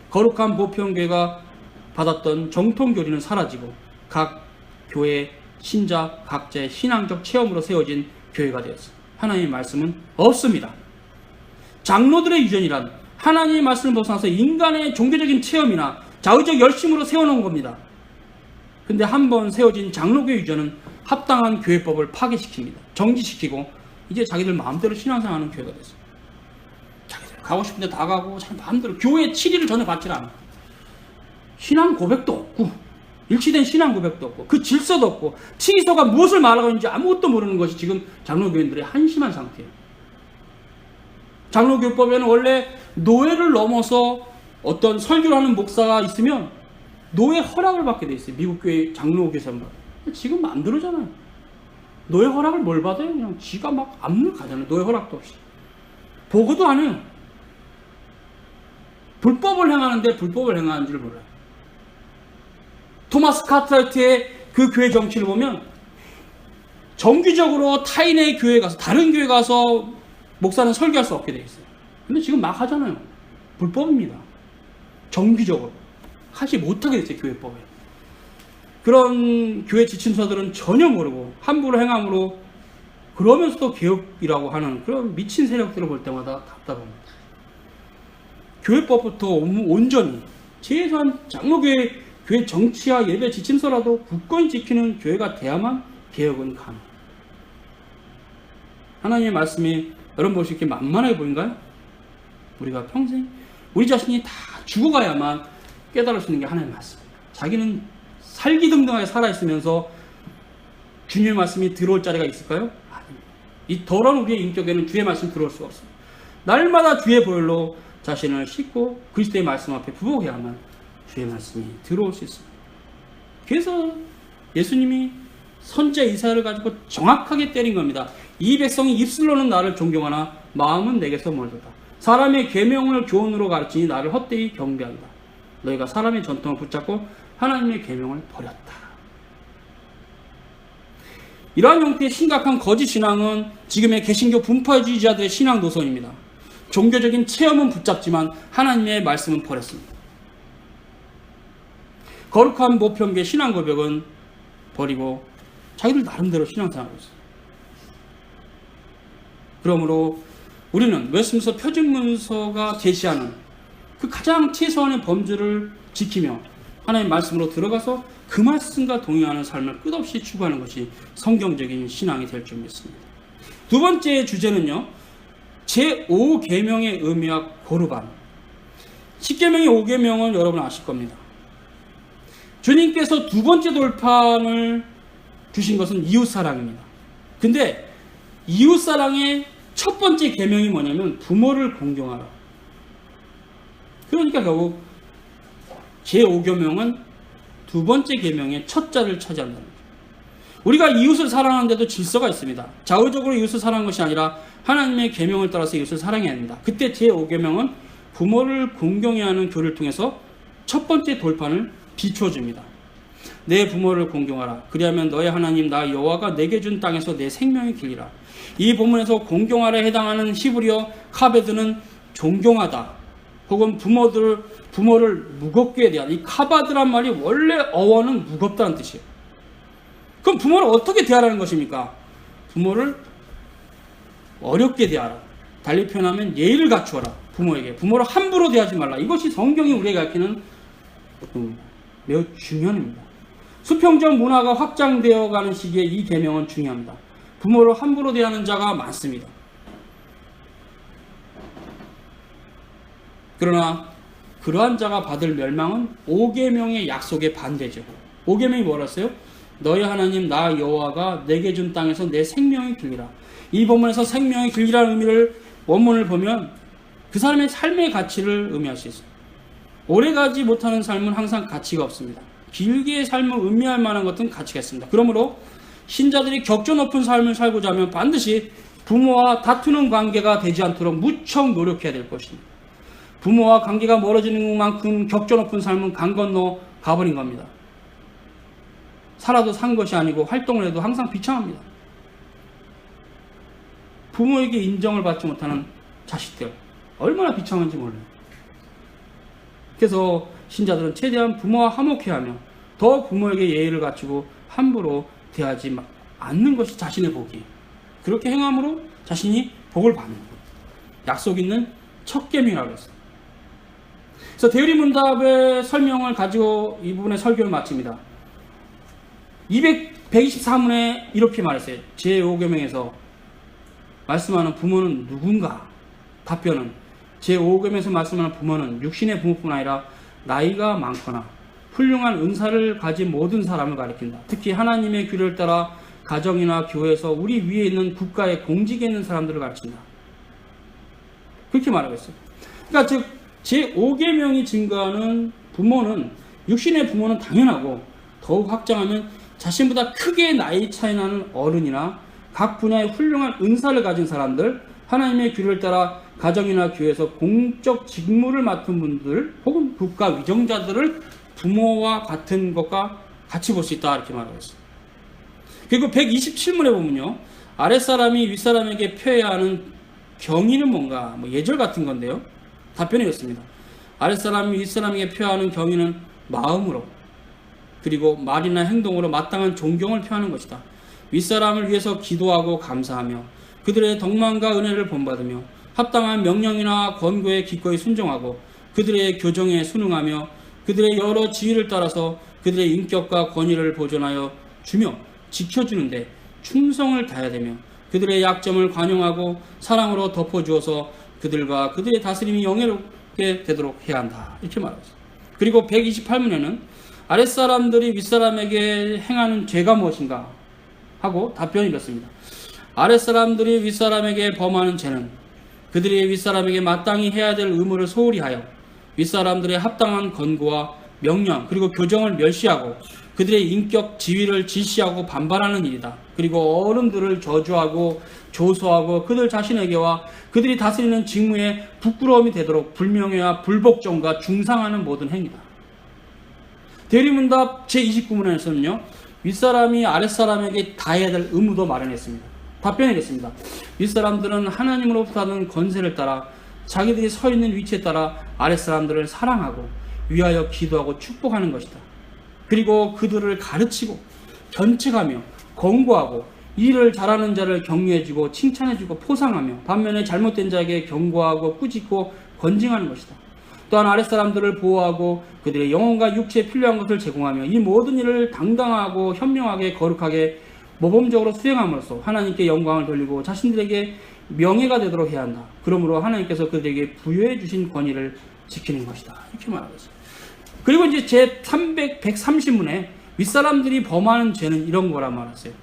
거룩한 보편교회가 받았던 정통교리는 사라지고 각 교회 신자 각자의 신앙적 체험으로 세워진 교회가 되었어요. 하나님의 말씀은 없습니다. 장로들의 유전이란 하나님의 말씀을 벗어나서 인간의 종교적인 체험이나 자의적 열심으로 세워놓은 겁니다. 근데 한번 세워진 장로교회 유전은 합당한 교회법을 파괴시킵니다. 정지시키고 이제 자기들 마음대로 신앙생활하는 교회가 됐어요. 자기들 가고 싶은데 다 가고 자기 마음대로 교회의 치리를 전혀 받지 않아. 신앙 고백도 없고 일치된 신앙 고백도 없고 그 질서도 없고 치리서가 무엇을 말하고 있는지 아무것도 모르는 것이 지금 장로교인들의 한심한 상태예요. 장로교법에는 원래 노예를 넘어서 어떤 설교를 하는 목사가 있으면 노예 허락을 받게 돼 있어요. 미국 교회 장로교에서는. 지금 안 그러잖아요. 노예 허락을 뭘 받아요? 그냥 지가 막 앞을 가잖아요. 노예 허락도 없이. 보고도 안 해요. 불법을 행하는데 불법을 행하는 줄 몰라요. 토마스 카트라이트의 그 교회 정치를 보면 정기적으로 타인의 교회에 가서 다른 교회에 가서 목사는 설교할 수 없게 돼 있어요. 근데 지금 막 하잖아요. 불법입니다. 정기적으로 하지 못하게 됐어요. 교회법에. 그런 교회 지침서들은 전혀 모르고 함부로 행함으로 그러면서도 개혁이라고 하는 그런 미친 세력들을 볼 때마다 답답합니다. 교회법부터 온전히 최소한 장로교회 교회 정치와 예배 지침서라도 굳건히 지키는 교회가 돼야만 개혁은 가능합니다. 하나님의 말씀이 여러분 보시기에 이렇게 만만하게 보인가요? 우리가 평생 우리 자신이 다 죽어가야만 깨달을 수 있는 게 하나님의 말씀입니다. 자기는 살기등등하게 살아있으면서 주님의 말씀이 들어올 자리가 있을까요? 아닙니다. 이 더러운 우리의 인격에는 주의 말씀이 들어올 수가 없습니다. 날마다 주의 보혈로 자신을 씻고 그리스도의 말씀 앞에 부복해야만 주의 말씀이 들어올 수 있습니다. 그래서 예수님이 선지자 이사야를 가지고 정확하게 때린 겁니다. 이 백성이 입술로는 나를 존경하나 마음은 내게서 멀다. 사람의 계명을 교훈으로 가르치니 나를 헛되이 경배한다. 너희가 사람의 전통을 붙잡고 하나님의 계명을 버렸다. 이러한 형태의 심각한 거짓 신앙은 지금의 개신교 분파주의자들의 신앙 노선입니다. 종교적인 체험은 붙잡지만 하나님의 말씀은 버렸습니다. 거룩한 모평계 신앙 고백은 버리고 자기들 나름대로 신앙생활하고 있어요. 그러므로 우리는 웨스민스터 표준문서가 제시하는 그 가장 최소한의 범주를 지키며 하나님의 말씀으로 들어가서 그 말씀과 동의하는 삶을 끝없이 추구하는 것이 성경적인 신앙이 될 줄 믿습니다. 두 번째 주제는요, 제5계명의 의미와 고르반. 10계명의 5계명은 여러분 아실 겁니다. 주님께서 두 번째 돌판을 주신 것은 이웃사랑입니다. 근데 이웃사랑의 첫 번째 계명이 뭐냐면 부모를 공경하라. 그러니까 결국 제5계명은 두 번째 계명의 첫 자를 차지한다는 거죠. 우리가 이웃을 사랑하는데도 질서가 있습니다. 자의적으로 이웃을 사랑하는 것이 아니라 하나님의 계명을 따라서 이웃을 사랑해야 합니다. 그때 제5계명은 부모를 공경해야 하는 교를 통해서 첫 번째 돌판을 비춰줍니다. 내 부모를 공경하라. 그리하면 너의 하나님 나 여호와가 내게 준 땅에서 내 생명이 길리라. 이 본문에서 공경하라에 해당하는 히브리어 카베드는 존경하다 혹은 부모를 무겁게 대하다. 이 카바드란 말이 원래 어원은 무겁다는 뜻이에요. 그럼 부모를 어떻게 대하라는 것입니까? 부모를 어렵게 대하라. 달리 표현하면 예의를 갖추어라. 부모에게. 부모를 함부로 대하지 말라. 이것이 성경이 우리에게 가르치는 매우 중요한 입니다. 수평적 문화가 확장되어 가는 시기에 이 계명은 중요합니다. 부모를 함부로 대하는 자가 많습니다. 그러나 그러한 자가 받을 멸망은 5계명의 약속에 반대죠. 5계명이 뭐랬어요? 너희 하나님 나 여호와가 내게 준 땅에서 내 생명이 길리라. 이 본문에서 생명이 길리라는 의미를 원문을 보면 그 사람의 삶의 가치를 의미할 수 있어요. 오래가지 못하는 삶은 항상 가치가 없습니다. 길게 삶을 의미할 만한 것은 가치가 있습니다. 그러므로 신자들이 격조 높은 삶을 살고자 하면 반드시 부모와 다투는 관계가 되지 않도록 무척 노력해야 될 것입니다. 부모와 관계가 멀어지는 만큼 격조 높은 삶은 강 건너 가버린 겁니다. 살아도 산 것이 아니고 활동을 해도 항상 비참합니다. 부모에게 인정을 받지 못하는 자식들 얼마나 비참한지 몰라요. 그래서 신자들은 최대한 부모와 화목해야 하며 더 부모에게 예의를 갖추고 함부로 대하지 않는 것이 자신의 복이에요. 그렇게 행함으로 자신이 복을 받는 거예요. 약속 있는 첫 계명이라고 했어요. 그래서 대리문답의 설명을 가지고 이 부분의 설교를 마칩니다. 124문에 이렇게 말했어요. 제5계명에서 말씀하는 부모는 누군가? 답변은 제5계명에서 말씀하는 부모는 육신의 부모뿐 아니라 나이가 많거나 훌륭한 은사를 가진 모든 사람을 가리킨다. 특히 하나님의 규례를 따라 가정이나 교회에서 우리 위에 있는 국가의 공직에 있는 사람들을 가르친다. 그렇게 말하고 있어요. 그러니까 즉 제5계명이 증거하는 부모는 육신의 부모는 당연하고 더욱 확장하면 자신보다 크게 나이 차이 나는 어른이나 각 분야의 훌륭한 은사를 가진 사람들, 하나님의 규례를 따라 가정이나 교회에서 공적 직무를 맡은 분들 혹은 국가 위정자들을 부모와 같은 것과 같이 볼 수 있다 이렇게 말하고 있어요. 그리고 127문에 보면요, 아랫사람이 윗사람에게 표해야 하는 경의는 뭔가 예절 같은 건데요, 답변이 이렇습니다. 아랫사람이 윗사람에게 표하는 경의는 마음으로 그리고 말이나 행동으로 마땅한 존경을 표하는 것이다. 윗사람을 위해서 기도하고 감사하며 그들의 덕망과 은혜를 본받으며 합당한 명령이나 권고에 기꺼이 순종하고 그들의 교정에 순응하며 그들의 여러 지위를 따라서 그들의 인격과 권위를 보존하여 주며 지켜주는데 충성을 다해야 되며 그들의 약점을 관용하고 사랑으로 덮어주어서 그들과 그들의 다스림이 영예롭게 되도록 해야 한다. 이렇게 말하죠. 그리고 128문에는 아랫사람들이 윗사람에게 행하는 죄가 무엇인가 하고 답변이 이렇습니다. 아랫사람들이 윗사람에게 범하는 죄는 그들이 윗사람에게 마땅히 해야 될 의무를 소홀히 하여 윗사람들의 합당한 권고와 명령 그리고 교정을 멸시하고 그들의 인격 지위를 질시하고 반발하는 일이다. 그리고 어른들을 저주하고 조소하고 그들 자신에게와 그들이 다스리는 직무에 부끄러움이 되도록 불명예와 불복종과 중상하는 모든 행위다. 대리문답 제29문에서는요. 윗사람이 아랫사람에게 다해야 될 의무도 마련했습니다. 답변이 됐습니다. 윗사람들은 하나님으로부터 받은 권세를 따라 자기들이 서 있는 위치에 따라 아랫사람들을 사랑하고 위하여 기도하고 축복하는 것이다. 그리고 그들을 가르치고 견책하며 권고하고 일을 잘하는 자를 격려해주고 칭찬해주고 포상하며 반면에 잘못된 자에게 경고하고 꾸짖고 권징하는 것이다. 또한 아랫사람들을 보호하고 그들의 영혼과 육체에 필요한 것을 제공하며 이 모든 일을 당당하고 현명하게 거룩하게 모범적으로 수행함으로써 하나님께 영광을 돌리고 자신들에게 명예가 되도록 해야 한다. 그러므로 하나님께서 그들에게 부여해 주신 권위를 지키는 것이다. 이렇게 말하고 있습니다. 그리고 이제 제 130문에 윗사람들이 범하는 죄는 이런 거라 말했어요.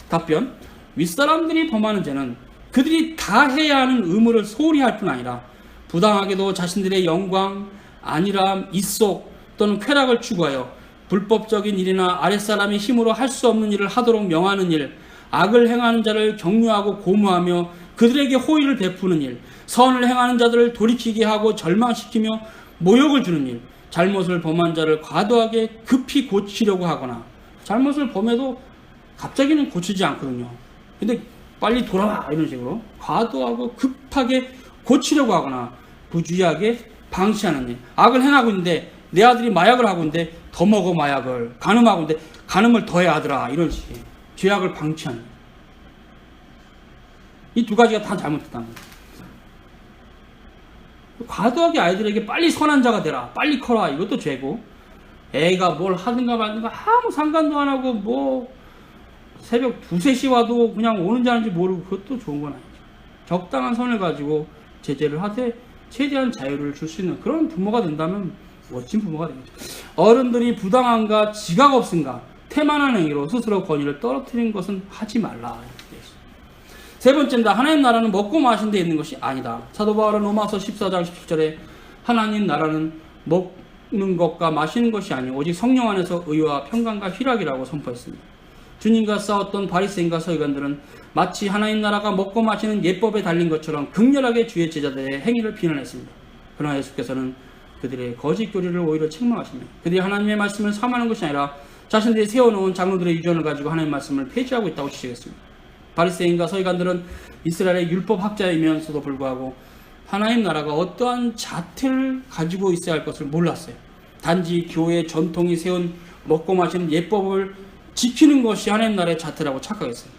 답변: 윗사람들이 범하는 죄는 그들이 다 해야 하는 의무를 소홀히 할 뿐 아니라 부당하게도 자신들의 영광, 안일함, 이속 또는 쾌락을 추구하여 불법적인 일이나 아랫사람의 힘으로 할 수 없는 일을 하도록 명하는 일, 악을 행하는 자를 격려하고 고무하며 그들에게 호의를 베푸는 일, 선을 행하는 자들을 돌이키게 하고 절망시키며 모욕을 주는 일, 잘못을 범한 자를 과도하게 급히 고치려고 하거나 잘못을 범해도 갑자기는 고치지 않거든요. 근데 빨리 돌아와 이런 식으로 과도하고 급하게 고치려고 하거나 부주의하게 방치하는 일, 악을 행하고 있는데 내 아들이 마약을 하고 있는데 더 먹어 마약을, 간음하고 있는데 간음을 더 해 아들아, 이런 식의 죄악을 방치하는 이 두 가지가 다 잘못했다는 거예요. 과도하게 아이들에게 빨리 선한 자가 되라, 빨리 커라, 이것도 죄고, 애가 뭘 하든가 말든가 아무 상관도 안 하고 뭐 새벽 2, 3시 와도 그냥 오는지 아닌지 모르고 그것도 좋은 건 아니죠. 적당한 선을 가지고 제재를 하되 최대한 자유를 줄 수 있는 그런 부모가 된다면 멋진 부모가 되겠죠. 어른들이 부당한가 지각 없은가 태만한 행위로 스스로 권위를 떨어뜨리는 것은 하지 말라. 세 번째입니다. 하나님 나라는 먹고 마신 데 있는 것이 아니다. 사도 바울은 로마서 14장 17절에 하나님 나라는 먹는 것과 마시는 것이 아니오 오직 성령 안에서 의와 평강과 희락이라고 선포했습니다. 주님과 싸웠던 바리새인과 서기관들은 마치 하나님 나라가 먹고 마시는 예법에 달린 것처럼 극렬하게 주의 제자들의 행위를 비난했습니다. 그러나 예수께서는 그들의 거짓 교리를 오히려 책망하시며 그들이 하나님의 말씀을 삼하는 것이 아니라 자신들이 세워놓은 장로들의 유전을 가지고 하나님의 말씀을 폐지하고 있다고 지적했습니다. 바리새인과 서기관들은 이스라엘의 율법학자이면서도 불구하고 하나님 나라가 어떠한 자태를 가지고 있어야 할 것을 몰랐어요. 단지 교회의 전통이 세운 먹고 마시는 예법을 지키는 것이 하나님 나라의 자태라고 착각했어요.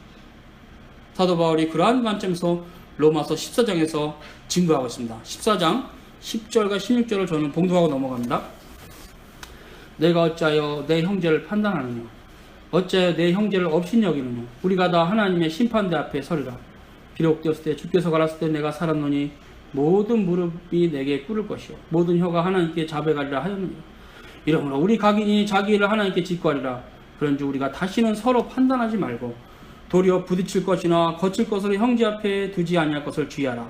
사도 바울이 그러한 관점에서 로마서 14장에서 증거하고 있습니다. 14장 10절과 16절을 저는 봉독하고 넘어갑니다. 내가 어찌하여 내 형제를 판단하느냐, 어찌하여 내 형제를 업신여기느냐. 우리가 다 하나님의 심판대 앞에 서리라. 기록되었을 때 주께서 가랐을 때 내가 살았노니 모든 무릎이 내게 꿇을 것이요 모든 혀가 하나님께 자백하리라 하였느니라. 이러므로 우리 각인이 자기 일을 하나님께 직구하리라. 그런즉 우리가 다시는 서로 판단하지 말고 도리어 부딪힐 것이나 거칠 것을 형제 앞에 두지 아니할 것을 주의하라.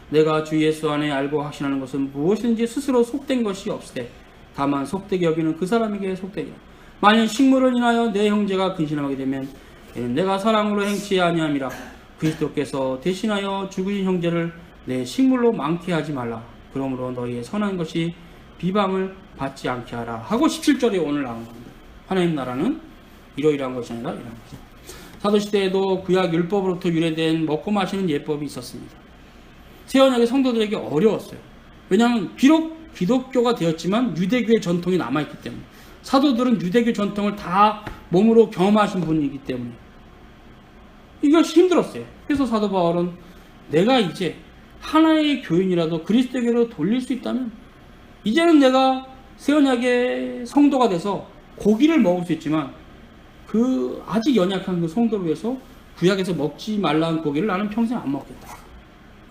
내가 주 예수 안에 알고 확신하는 것은 무엇인지 스스로 속된 것이 없으되 다만 속되게 여기는 그 사람에게 속되리라. 만일 식물을 인하여 내 형제가 근심하게 되면 이는 내가 사랑으로 행치 아니함이라. 그리스도께서 대신하여 죽으신 형제를 내 식물로 많게 하지 말라. 그러므로 너희의 선한 것이 비방을 받지 않게 하라 하고 17절에 오늘 나온 겁니다. 하나님 나라는 이러이러한 것이 아니라 이러한 것이다. 사도시대에도 구약 율법으로부터 유래된 먹고 마시는 예법이 있었습니다. 새언약의 성도들에게 어려웠어요. 왜냐하면 비록 기독교가 되었지만 유대교의 전통이 남아있기 때문에, 사도들은 유대교 전통을 다 몸으로 경험하신 분이기 때문에 이것이 힘들었어요. 그래서 사도 바울은 내가 이제 하나의 교인이라도 그리스도에게로 돌릴 수 있다면 이제는 내가 새 언약의 성도가 돼서 고기를 먹을 수 있지만 그 아직 연약한 그 성도를 위해서 구약에서 먹지 말라는 고기를 나는 평생 안 먹겠다.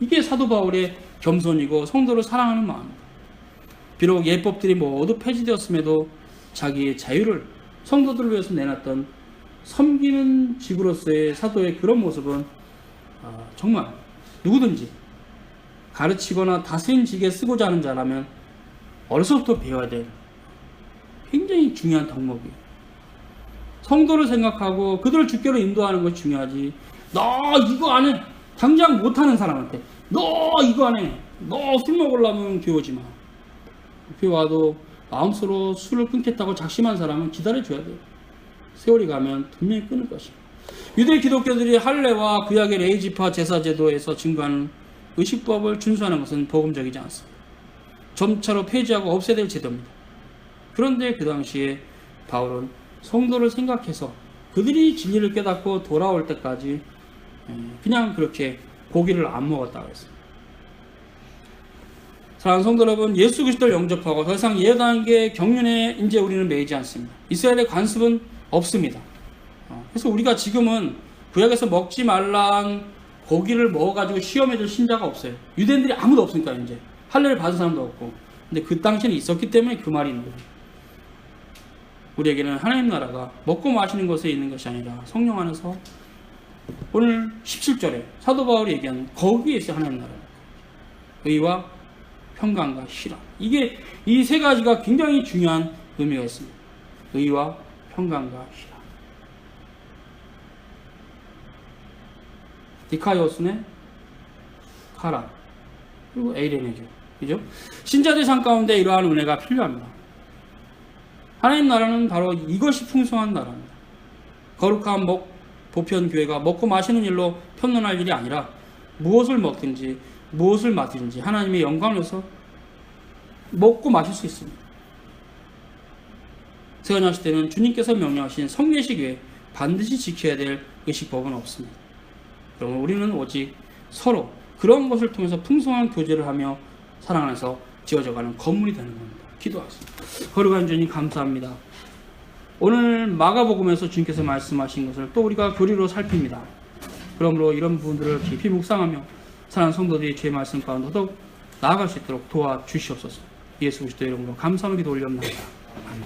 이게 사도 바울의 겸손이고 성도를 사랑하는 마음입니다. 비록 예법들이 모두 폐지되었음에도 자기의 자유를 성도들을 위해서 내놨던 섬기는 직으로서의 사도의 그런 모습은 정말 누구든지 가르치거나 다스림직에 쓰고자 하는 자라면 어려서부터 배워야 될 굉장히 중요한 덕목이에요. 성도를 생각하고 그들을 주께로 인도하는 것이 중요하지. 너 이거 안 해. 당장 못하는 사람한테 너 이거 안 해. 너 술 먹으려면 교회 오지 마. 교회 와도 마음속으로 술을 끊겠다고 작심한 사람은 기다려줘야 돼요. 세월이 가면 분명히 끊을 것입니다. 유대 기독교들이 할례와 구약의 레이지파 제사제도에서 증거하는 의식법을 준수하는 것은 복음적이지 않습니다. 점차로 폐지하고 없애야 될 제도입니다. 그런데 그 당시에 바울은 성도를 생각해서 그들이 진리를 깨닫고 돌아올 때까지 그냥 그렇게 고기를 안 먹었다고 했습니다. 사랑하는 성도 여러분, 예수 그리스도를 영접하고 더 이상 예단계 경륜에 이제 우리는 매이지 않습니다. 이스라엘의 관습은 없습니다. 그래서 우리가 지금은 구약에서 먹지 말란 고기를 먹어가지고 시험해줄 신자가 없어요. 유대인들이 아무도 없으니까 이제 할례를 받은 사람도 없고. 근데 그 당시에는 있었기 때문에 그 말이 있는 거예요. 우리에게는 하나님 나라가 먹고 마시는 것에 있는 것이 아니라 성령 안에서 오늘 17절에 사도 바울이 얘기한 거기에 있어요. 하나님 나라. 의와 평강과 희락. 이게 이 세 가지가 굉장히 중요한 의미가 있습니다. 의와 평강과 희락. 디카이오스네 카라 그리고 에이레네죠. 그죠? 신자들 삶 가운데 이러한 은혜가 필요합니다. 하나님 나라는 바로 이것이 풍성한 나라입니다. 거룩한 보편교회가 먹고 마시는 일로 평론할 일이 아니라 무엇을 먹든지 무엇을 마시든지 하나님의 영광을 위해서 먹고 마실 수 있습니다. 세언약 시대는 주님께서 명령하신 성례식 외에 반드시 지켜야 될 의식법은 없습니다. 그러면 우리는 오직 서로 그런 것을 통해서 풍성한 교제를 하며 사랑 안에서 지어져가는 건물이 되는 겁니다. 기도하겠습니다. 거룩한 주님 감사합니다. 오늘 마가복음에서 주님께서 말씀하신 것을 또 우리가 교리로 살핍니다. 그러므로 이런 부분들을 깊이 묵상하며 사랑하는 성도들이 주의 말씀 가운데 더욱 나아갈 수 있도록 도와주시옵소서. 예수 그리스도의 이름으로 감사하며 기도 올려옵나이다. 아멘.